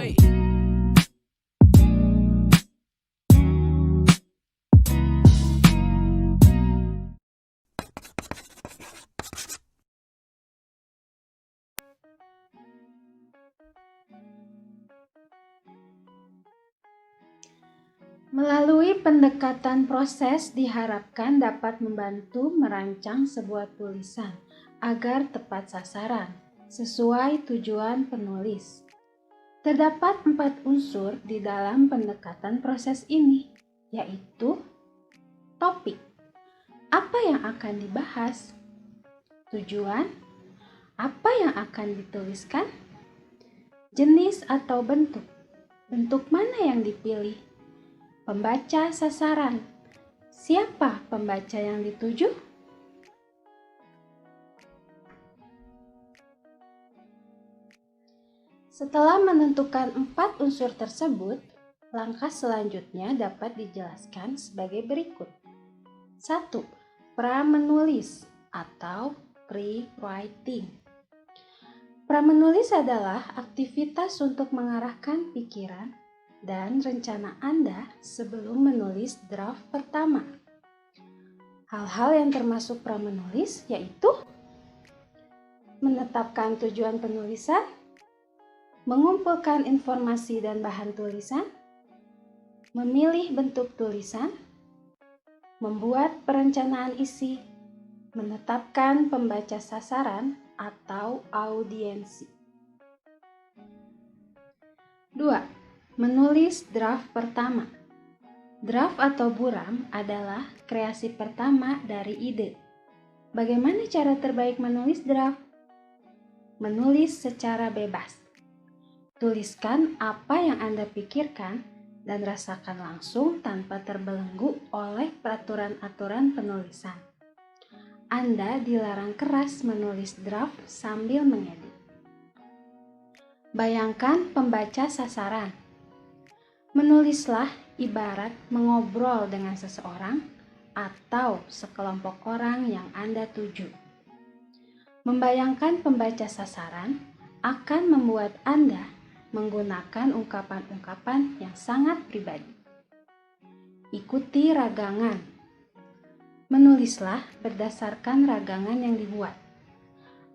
Oi. Melalui pendekatan proses diharapkan dapat membantu merancang sebuah tulisan agar tepat sasaran, sesuai tujuan penulis. Terdapat 4 unsur di dalam pendekatan proses ini, yaitu topik, apa yang akan dibahas, tujuan, apa yang akan dituliskan, jenis atau bentuk mana yang dipilih, pembaca sasaran, siapa pembaca yang dituju? Setelah menentukan 4 unsur tersebut, langkah selanjutnya dapat dijelaskan sebagai berikut. 1. Pra-menulis atau pre-writing. Pra-menulis adalah aktivitas untuk mengarahkan pikiran dan rencana Anda sebelum menulis draft pertama. Hal-hal yang termasuk pra-menulis yaitu menetapkan tujuan penulisan, mengumpulkan informasi dan bahan tulisan, memilih bentuk tulisan, membuat perencanaan isi, menetapkan pembaca sasaran atau audiensi. 2. Menulis draft pertama. Draft atau buram adalah kreasi pertama dari ide. Bagaimana cara terbaik menulis draft? Menulis secara bebas. Tuliskan apa yang Anda pikirkan dan rasakan langsung tanpa terbelenggu oleh peraturan-aturan penulisan. Anda dilarang keras menulis draft sambil mengedit. Bayangkan pembaca sasaran. Menulislah ibarat mengobrol dengan seseorang atau sekelompok orang yang Anda tuju. Membayangkan pembaca sasaran akan membuat Anda menggunakan ungkapan-ungkapan yang sangat pribadi. Ikuti ragangan. Menulislah berdasarkan ragangan yang dibuat.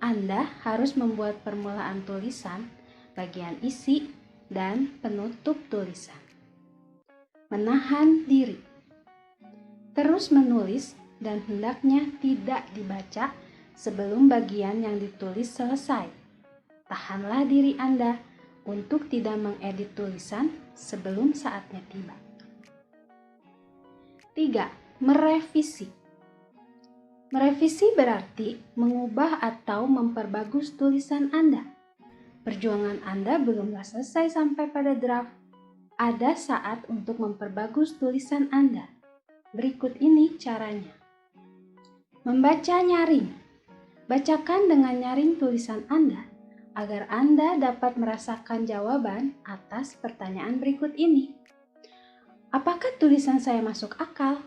Anda harus membuat permulaan tulisan, bagian isi, dan penutup tulisan. Menahan diri. Terus menulis dan hendaknya tidak dibaca sebelum bagian yang ditulis selesai. Tahanlah diri Anda untuk tidak mengedit tulisan sebelum saatnya tiba. 3. Merevisi. Merevisi berarti mengubah atau memperbagus tulisan Anda. Perjuangan Anda belumlah selesai sampai pada draft. Ada saat untuk memperbagus tulisan Anda. Berikut ini caranya. Membaca nyaring. Bacakan dengan nyaring tulisan Anda agar Anda dapat merasakan jawaban atas pertanyaan berikut ini. Apakah tulisan saya masuk akal?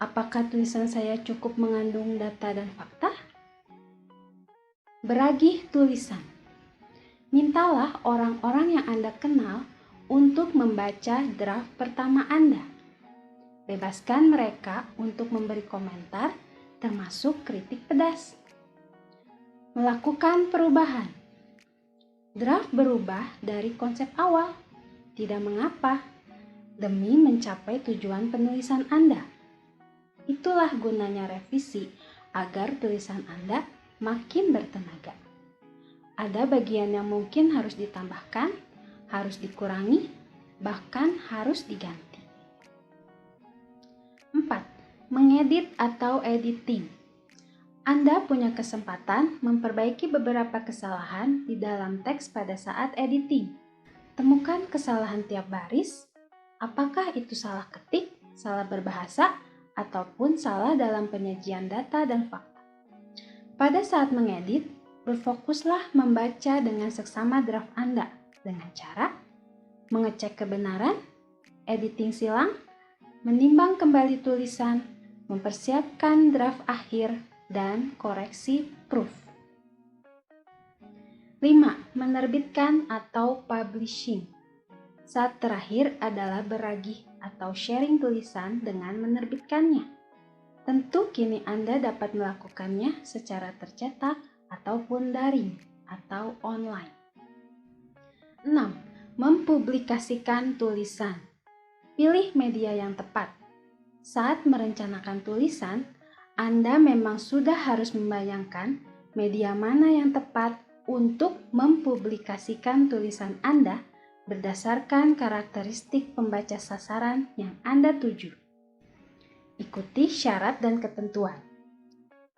Apakah tulisan saya cukup mengandung data dan fakta? Beragih tulisan. Mintalah orang-orang yang Anda kenal untuk membaca draft pertama Anda. Bebaskan mereka untuk memberi komentar, termasuk kritik pedas. Melakukan perubahan. Draft berubah dari konsep awal. Tidak mengapa, demi mencapai tujuan penulisan Anda. Itulah gunanya revisi, agar tulisan Anda makin bertenaga. Ada bagian yang mungkin harus ditambahkan, harus dikurangi, bahkan harus diganti. 4. Mengedit atau editing. Anda punya kesempatan memperbaiki beberapa kesalahan di dalam teks pada saat editing. Temukan kesalahan tiap baris, apakah itu salah ketik, salah berbahasa, ataupun salah dalam penyajian data dan fakta. Pada saat mengedit, berfokuslah membaca dengan seksama draft Anda dengan cara mengecek kebenaran, editing silang, menimbang kembali tulisan, mempersiapkan draft akhir, dan koreksi proof. 5. Menerbitkan atau publishing. Saat terakhir adalah beragih atau sharing tulisan dengan menerbitkannya. Tentu kini Anda dapat melakukannya secara tercetak ataupun daring atau online. 6. Mempublikasikan tulisan. Pilih media yang tepat. Saat merencanakan tulisan, Anda memang sudah harus membayangkan media mana yang tepat untuk mempublikasikan tulisan Anda berdasarkan karakteristik pembaca sasaran yang Anda tuju. Ikuti syarat dan ketentuan.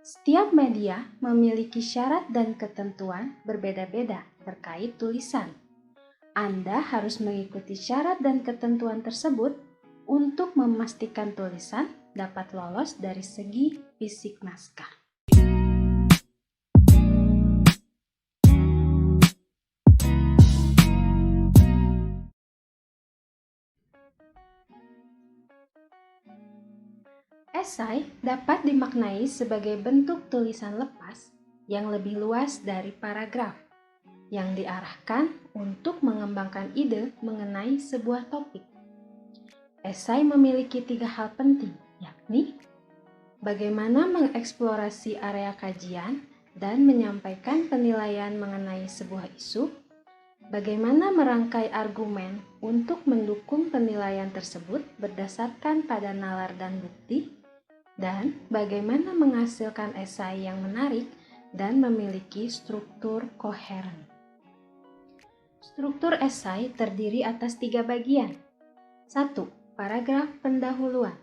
Setiap media memiliki syarat dan ketentuan berbeda-beda terkait tulisan. Anda harus mengikuti syarat dan ketentuan tersebut untuk memastikan tulisan dapat lolos dari segi fisik naskah. Esai dapat dimaknai sebagai bentuk tulisan lepas yang lebih luas dari paragraf, yang diarahkan untuk mengembangkan ide mengenai sebuah topik. Esai memiliki 3 hal penting, yakni bagaimana mengeksplorasi area kajian dan menyampaikan penilaian mengenai sebuah isu, bagaimana merangkai argumen untuk mendukung penilaian tersebut berdasarkan pada nalar dan bukti, dan bagaimana menghasilkan esai yang menarik dan memiliki struktur koheren. Struktur esai terdiri atas 3 bagian. 1. Paragraf pendahuluan.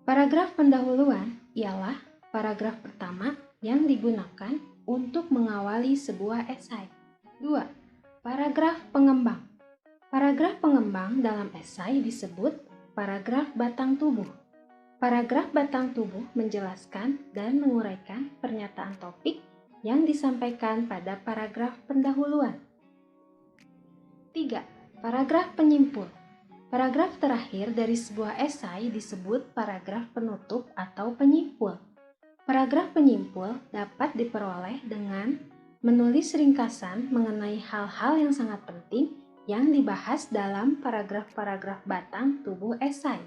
Paragraf pendahuluan ialah paragraf pertama yang digunakan untuk mengawali sebuah esai. 2. Paragraf pengembang. Paragraf pengembang dalam esai disebut paragraf batang tubuh. Paragraf batang tubuh menjelaskan dan menguraikan pernyataan topik yang disampaikan pada paragraf pendahuluan. 3. Paragraf penyimpul. Paragraf terakhir dari sebuah esai disebut paragraf penutup atau penyimpul. Paragraf penyimpul dapat diperoleh dengan menulis ringkasan mengenai hal-hal yang sangat penting yang dibahas dalam paragraf-paragraf batang tubuh esai.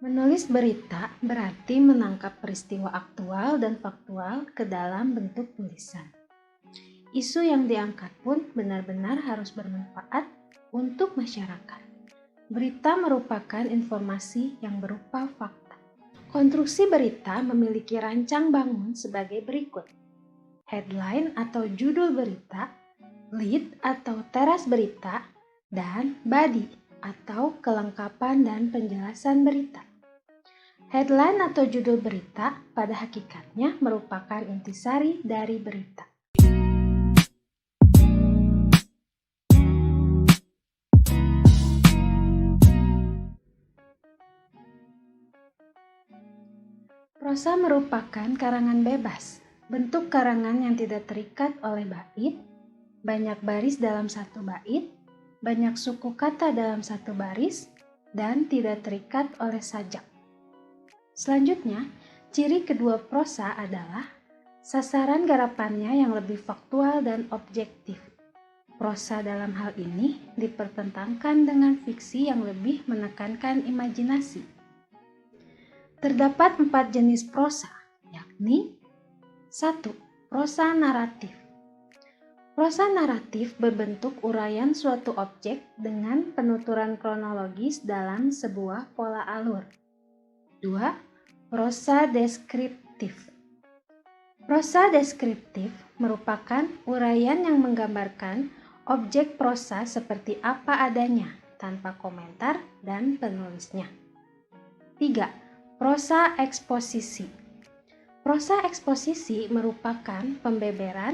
Menulis berita berarti menangkap peristiwa aktual dan faktual ke dalam bentuk tulisan. Isu yang diangkat pun benar-benar harus bermanfaat untuk masyarakat. Berita merupakan informasi yang berupa fakta. Konstruksi berita memiliki rancang bangun sebagai berikut. Headline atau judul berita, lead atau teras berita, dan body atau kelengkapan dan penjelasan berita. Headline atau judul berita pada hakikatnya merupakan intisari dari berita. Prosa merupakan karangan bebas, bentuk karangan yang tidak terikat oleh bait, banyak baris dalam satu bait, banyak suku kata dalam satu baris, dan tidak terikat oleh sajak. Selanjutnya, ciri kedua prosa adalah sasaran garapannya yang lebih faktual dan objektif. Prosa dalam hal ini dipertentangkan dengan fiksi yang lebih menekankan imajinasi. Terdapat 4 jenis prosa, yakni 1. Prosa naratif. Prosa naratif berbentuk uraian suatu objek dengan penuturan kronologis dalam sebuah pola alur. 2. Prosa deskriptif. Prosa deskriptif merupakan uraian yang menggambarkan objek prosa seperti apa adanya, tanpa komentar dan penulisnya. 3. Prosa eksposisi. Prosa eksposisi merupakan pembeberan,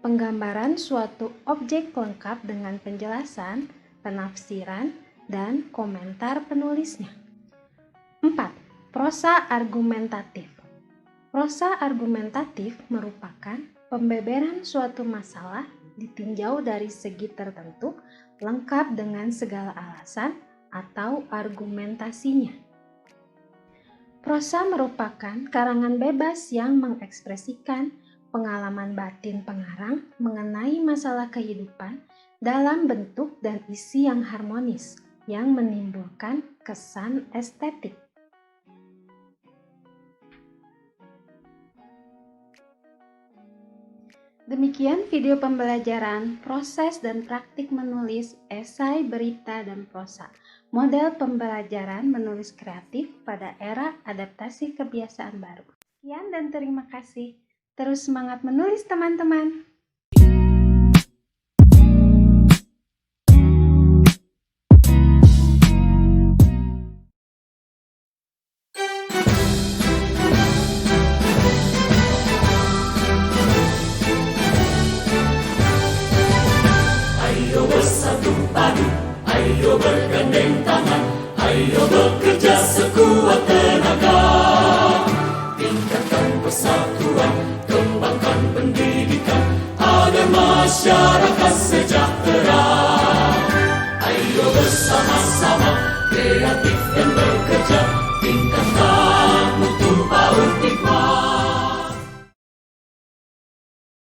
penggambaran suatu objek lengkap dengan penjelasan, penafsiran, dan komentar penulisnya. 4. Prosa argumentatif. Prosa argumentatif merupakan pembeberan suatu masalah ditinjau dari segi tertentu, lengkap dengan segala alasan atau argumentasinya. Prosa merupakan karangan bebas yang mengekspresikan pengalaman batin pengarang mengenai masalah kehidupan dalam bentuk dan isi yang harmonis, yang menimbulkan kesan estetik. Demikian video pembelajaran proses dan praktik menulis esai, berita, dan prosa. Model pembelajaran menulis kreatif pada era adaptasi kebiasaan baru. Sekian dan terima kasih. Terus semangat menulis teman-teman. Ayo bersatu padu, ayo bergandeng tangan, ayo bekerja sekuat tenaga. Tingkatkan persatuan, kembangkan pendidikan, agar masyarakat